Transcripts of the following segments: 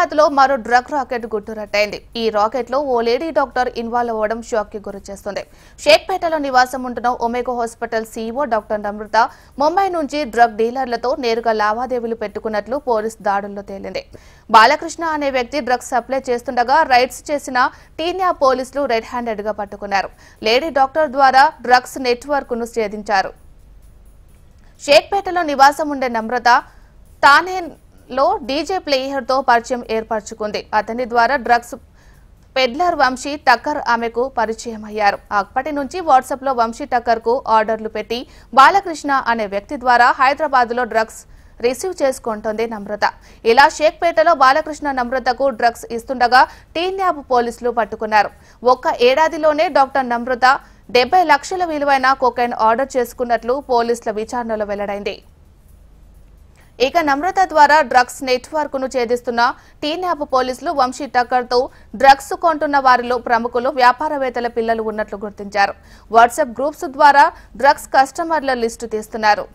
హైదరాబాద్ లో మరో drug racket గుట్టురట్టయింది. ఈ రాకెట్ లో ఓ లేడీ డాక్టర్ ఇన్వాల్వ్ అవ్వడం షాక్ కి గురిచేస్తుంది. షేక్పేటలో నివాసం ఉంటున్న ఒమేగా హాస్పిటల్ సీఈఓ డాక్టర్ నమ్రత ముంబై నుంచి డ్రగ్ డీలర్లతో నేరుగా లావాదేవీలు పెట్టుకున్నట్లు పోలీస్ దాడుల్లో తేలింది. బాలకృష్ణ అనే వ్యక్తి డ్రగ్స్ సప్లై చేస్తుండగా రైడ్స్ చేసిన టీనియా పోలీసులు రెడ్ హ్యాండెడ్ గా పట్టుకున్నారు. లేడీ డాక్టర్ ద్వారా డ్రగ్స్ నెట్వర్క్ ను ఛేదించారు. షేక్పేటలో నివాసం ఉండే నమ్రత తానే లో డీజే ప్లేయర్ తో పరిచయం ఏర్పరచుకుంది. అతని ద్వారా డ్రగ్స్ పెడ్లర్ వంశీ టక్కర్ ఆమెకు పరిచయం అయ్యారు. అప్పటి నుంచి వాట్సాప్ లో వంశీ టక్కర్ కు ఆర్డర్లు పెట్టి బాలకృష్ణ అనే వ్యక్తి ద్వారా హైదరాబాద్ లో డ్రగ్స్ రిసీవ్ చేసుకుంటోంది నమ్రత. ఇలా షేక్పేటలో బాలకృష్ణ నమ్రతకు డ్రగ్స్ ఇస్తుండగా టీన్యాబ్ పోలీసులు పట్టుకున్నారు. ఒక్క ఏడాదిలోనే డాక్టర్ నమ్రత 70 లక్షల విలువైన కోకైన్ ఆర్డర్ చేసుకున్నట్లు పోలీసుల విచారణలో వెల్లడైంది. ఇక నమ్రత ద్వారా డ్రగ్స్ నెట్వర్క్ ను ఛేదిస్తున్న టీన్యాబ్ పోలీసులు వంశీ టక్కర్ తో డ్రగ్స్ కొంటున్న వారిలో ప్రముఖులు, వ్యాపారవేత్తల పిల్లలు ఉన్నట్లు గుర్తించారు. వాట్సాప్ గ్రూప్స్ ద్వారా డ్రగ్స్ కస్టమర్ల లిస్టు తీస్తున్నారు.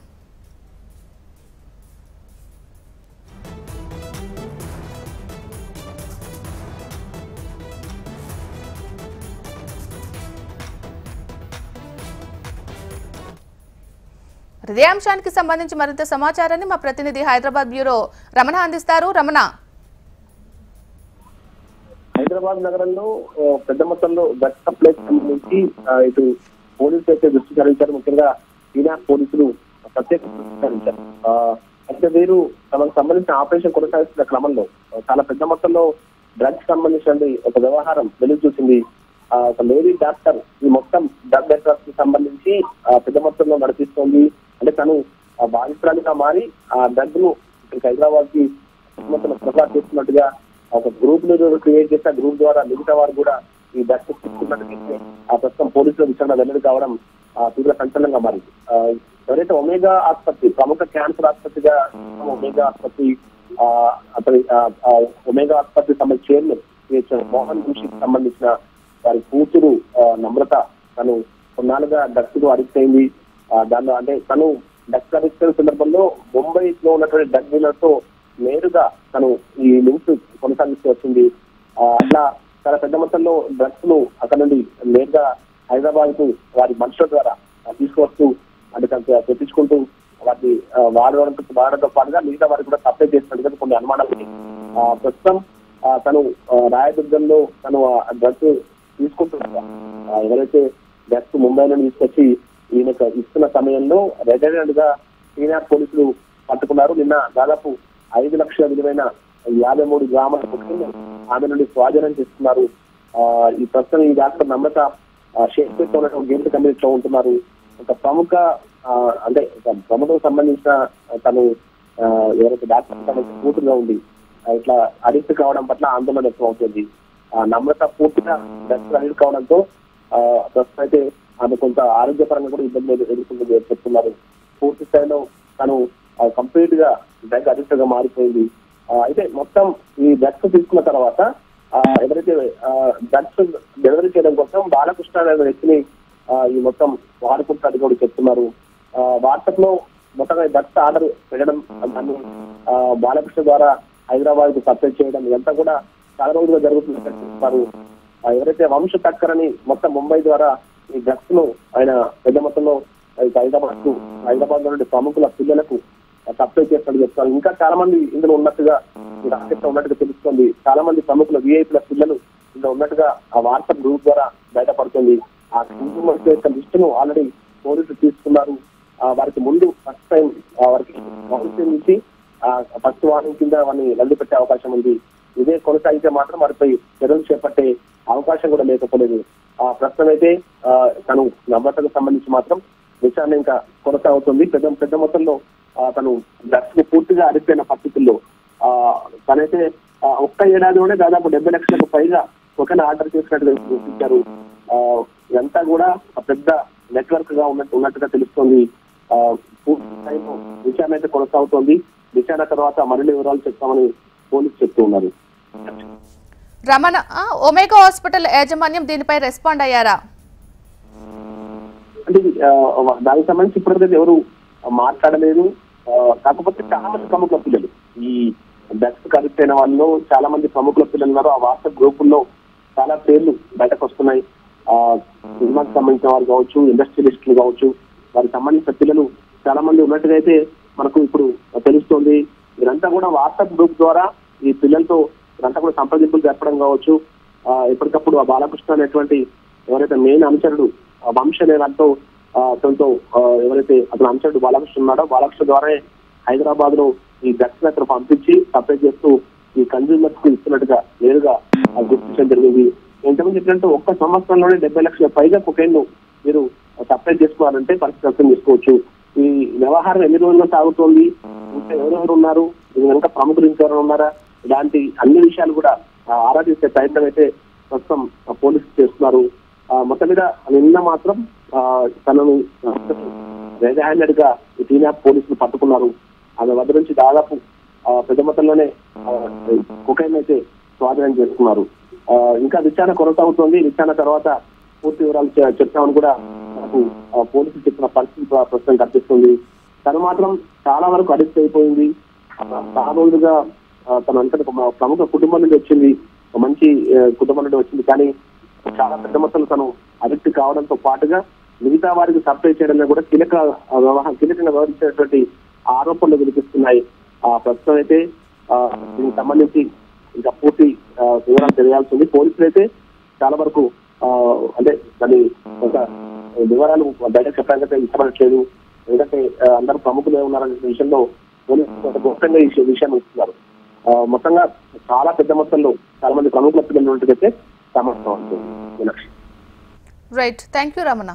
ఇదే అంశానికి సంబంధించి మరింత సమాచారాన్ని మా ప్రతినిధి హైదరాబాద్ బ్యూరో రమణ అందిస్తారు. రమణ, హైదరాబాద్ నగరంలో పెద్ద మొత్తంలో డ్రగ్స్ సప్లై సంబంధించి ఇటు పోలీసులు అయితే దృష్టి సారించారు. ముఖ్యంగా చీనా పోలీసులు ప్రత్యేక దృష్టి సారించారు. అయితే వీరు తమకు సంబంధించిన ఆపరేషన్ కొనసాగిస్తున్న క్రమంలో చాలా పెద్ద మొత్తంలో డ్రగ్స్ సంబంధించిన ఒక వ్యవహారం వెలుగు చూసింది. ఒక లేడీ డాక్టర్ ఈ మొత్తం డ్రగ్ నెట్వర్క్ కి సంబంధించి పెద్ద మొత్తంలో నడిపిస్తోంది. అంటే తను బాధితురాలిగా మారి ఆ డ్రగ్ ను హైదరాబాద్ కి మొత్తం సరఫరా చేస్తున్నట్టుగా ఒక గ్రూప్ ను క్రియేట్ చేసిన గ్రూప్ ద్వారా మిగతా వారు కూడా ఈ డ్రగ్స్ తీసుకున్నట్టు ఆ ప్రస్తుతం పోలీసుల విచారణ వెల్లడి కావడం తీవ్ర సంచలనంగా మారింది. ఎవరైతే ఒమేగా ఆసుపత్రి, ప్రముఖ క్యాన్సర్ ఆసుపత్రిగా ఒమేగా ఆసుపత్రి, అతని ఒమేగా ఆసుపత్రి సంబంధించిన చైర్మన్ మోహన్ జోషికి సంబంధించిన వారి కూతురు నమ్రత తను కొన్నాళ్ళుగా డ్రగ్స్ కు అడిక్ట్ అయింది. దానిలో అంటే తను డ్రగ్స్ అడిక్ట్ అయిన సందర్భంలో ముంబైలో ఉన్నటువంటి డ్రగ్ డీలర్ తో నేరుగా తను ఈ లింక్స్ కొనసాగిస్తూ వచ్చింది. అట్లా చాలా పెద్ద మొత్తంలో డ్రగ్స్ ను అక్కడ నుండి నేరుగా హైదరాబాద్ కు వారి మనుషుల ద్వారా తీసుకువస్తూ అంటే తెప్పించుకుంటూ వాటిని వాడడంతో పాటుగా మిగతా వారికి కూడా సప్లై చేస్తున్నట్టుగా కొన్ని అనుమానాలు ఉన్నాయి. ప్రస్తుతం తను రాయదుర్గంలో తను డ్రగ్స్ తీసుకుంటున్నా ఎవరైతే డ్రగ్స్ ముంబై నుండి తీసుకొచ్చి ఈయనకు ఇస్తున్న సమయంలో రెడ్ హ్యాండెడ్ గా చీనా పోలీసులు పట్టుకున్నారు. నిన్న దాదాపు 5 లక్షల విలువైన 53 గ్రాముల ఆమె నుండి స్వాధీనం చేస్తున్నారు. ఈ ప్రస్తుతం ఈ డాక్టర్ నమ్రత షేక్పేట్ ఉన్నటువంటి గేమ్స్ కమ్యూనిటీలో ఉంటున్నారు. ఒక ప్రముఖ అంటే ప్రముఖకు సంబంధించిన తను ఎవరైతే డాక్టర్ సంబంధించిన కూతురుగా ఉంది ఇట్లా అడిక్ట్ కావడం పట్ల ఆందోళన వ్యక్తం అవుతుంది. నమ్రత పూర్తిగా డ్రగ్స్ అడిక్ట్ కావడంతో ప్రస్తుతం అయితే ఆమె కొంత ఆరోగ్యపరంగా కూడా ఇబ్బంది ఎదుర్కొంటుంది చెప్తున్నారు. పూర్తి స్థాయిలో తను కంప్లీట్ గా డ్రగ్ అడిక్ట్ గా మారిపోయింది. అయితే మొత్తం ఈ డ్రగ్స్ తీసుకున్న తర్వాత ఎవరైతే డ్రగ్స్ డెలివరీ చేయడం కోసం బాలకృష్ణ అనే వ్యక్తిని ఈ మొత్తం వాడుకుంటారని కూడా చెప్తున్నారు. వాట్సాప్ లో మొత్తంగా డ్రగ్స్ ఆర్డర్ పెట్టడం, దాన్ని బాలకృష్ణ ద్వారా హైదరాబాద్ కు సప్లై చేయడం ఇదంతా కూడా చాలా రోజులుగా జరుగుతుందని చెప్తున్నారు. ఎవరైతే వంశీ టక్కర్ అని మొత్తం ముంబై ద్వారా ఈ డ్రగ్స్ ను ఆయన పెద్ద మొత్తంలో హైదరాబాద్ లో ప్రముఖుల పిల్లలకు సప్లై చేస్తున్నట్టు చెప్తున్నారు. ఇంకా చాలా మంది ఇందులో ఉన్నట్టుగా ఈ రాకెట్ ఉన్నట్టుగా తెలుస్తుంది. చాలా మంది ప్రముఖుల విఐపీల పిల్లలు ఇందులో ఉన్నట్టుగా ఆ వాట్సాప్ గ్రూప్ ద్వారా బయటపడుతుంది. ఆ కన్స్యూమర్స్ యొక్క లిస్ట్ ను ఆల్రెడీ పోలీసులు తీసుకున్నారు. వారికి ముందు ఫస్ట్ టైం వారికి కౌన్సిలింగ్ నుంచి ఫస్ట్ వార్నింగ్ కింద వారిని లల్లి పెట్టే అవకాశం ఉంది. ఇదే కొనసాగితే మాత్రం వారిపై చర్యలు చేపట్టే అవకాశం కూడా లేకపోలేదు. ప్రస్తుతం అయితే తను నమ్రతకు సంబంధించి మాత్రం విచారణ ఇంకా కొనసాగుతుంది. పెద్ద మొత్తంలో తను డ్రగ్స్ కు పూర్తిగా అడిక్ట్ అయిన పరిస్థితుల్లో తనైతే ఒక్క ఏడాదిలోనే దాదాపు 70 లక్షలకు పైగా ఒకరిని ఆర్డర్ చేసినట్టుగా చూపించారు. ఇదంతా కూడా పెద్ద నెట్వర్క్ గా ఉన్నట్టుగా తెలుస్తోంది. పూర్తి స్థాయిలో విచారణ అయితే కొనసాగుతోంది. విచారణ తర్వాత మరిన్ని వివరాలు చెప్తామని పోలీసు చెప్తూ ఉన్నారు. రమణ, ఒమేగా హాస్పిటల్ యాజమాన్యం దీనిపై రెస్పాండ్ అయ్యారా? అంటే దానికి సంబంధించి ఇప్పటికైతే ఎవరు మాట్లాడలేదు. కాకపోతే చాలా మంది ప్రముఖ పిల్లలు ఈ డ్రగ్స్ కనెక్ట్ అయిన వాళ్ళు చాలా మంది ప్రముఖుల పిల్లలు ఉన్నారు. ఆ వాట్సాప్ గ్రూపుల్లో చాలా పేర్లు బయటకు వస్తున్నాయి. సినిమాకి సంబంధించిన వారు కావచ్చు, ఇండస్ట్రియలిస్టులు కావచ్చు, వారికి సంబంధించిన పిల్లలు చాలా మంది ఉన్నట్టుగా అయితే మనకు ఇప్పుడు తెలుస్తోంది. వీరంతా కూడా వాట్సాప్ గ్రూప్ ద్వారా ఈ పిల్లలతో వీరంతా కూడా సంప్రదింపులు జరపడం కావచ్చు. ఎప్పటికప్పుడు ఆ బాలకృష్ణ అనేటువంటి ఎవరైతే మెయిన్ అనుచరుడు వంశ అనే దాంతో అతనితో ఎవరైతే అతను అనుచరుడు బాలకృష్ణ ఉన్నాడో బాలకృష్ణ ద్వారా హైదరాబాద్ లో ఈ డ్రగ్స్ అతను పంపించి సప్లై చేస్తూ ఈ కన్జ్యూమర్స్ కు ఇస్తున్నట్టుగా నేరుగా గుర్తించడం జరిగింది. ఎంతమంది చెప్పినట్టు ఒక్క సంవత్సరంలోనే 70 లక్షల పైగా కొకైన్ మీరు సప్లై చేసుకోవాలంటే పరిస్థితి అర్థం చేసుకోవచ్చు. ఈ వ్యవహారం ఎన్ని రోజుల్లో సాగుతోంది, ఇంకా ఎవరెవరు ఉన్నారు, దీని వెనుక ప్రముఖులు ఇంకెవరు ఉన్నారా, ఇలాంటి అన్ని విషయాలు కూడా ఆరా తీసే ప్రయత్నం అయితే ప్రస్తుతం పోలీసులు చేస్తున్నారు. మొత్తం మీద నిన్న మాత్రం తనను రెడ్ హ్యాండెడ్ గా ఈ టీనాప్ పోలీసులు పట్టుకున్నారు. ఆమె వద్ద నుంచి దాదాపు పెద్ద మొత్తంలోనే కొకైన్ అయితే స్వాధీనం చేసుకున్నారు. ఇంకా విచారణ కొనసాగుతోంది. విచారణ తర్వాత పూర్తి వివరాలు చెప్తామని కూడా మనకు పోలీసులు చెప్పిన పరిస్థితి ప్రస్తుతం కనిపిస్తుంది. తను మాత్రం చాలా వరకు అరెస్ట్ అయిపోయింది. చాలా రోజులుగా తను అంటే ప్రముఖ కుటుంబం నుండి వచ్చింది, మంచి కుటుంబం నుండి వచ్చింది. కానీ చాలా పెద్ద మొత్తంలో తను అరెస్ట్ కావడంతో పాటుగా మిగతా వారికి సప్లై చేయడంలో కూడా కీలకంగా వ్యవహరించినటువంటి ఆరోపణలు వినిపిస్తున్నాయి. ప్రస్తుతం అయితే దీనికి సంబంధించి ఇంకా పూర్తి వివరాలు తెలియాల్సి ఉంది. పోలీసులు అయితే చాలా వరకు అంటే దాని ఒక వివరాలు బయటకు చెప్పడానికైతే ఇష్టపడట్లేదు. ఎందుకంటే అందరూ ప్రముఖులే ఉన్నారనే విషయంలో పోలీసులు గొప్పంగా ఈ విషయాన్ని ఇస్తున్నారు. మొత్తంగా చాలా పెద్ద మొత్తంలో చాలా మంది ప్రముఖుల పిల్లలు ఉన్నట్టుగైతే సమర్థం అవుతుంది. Right, thank you Ramana.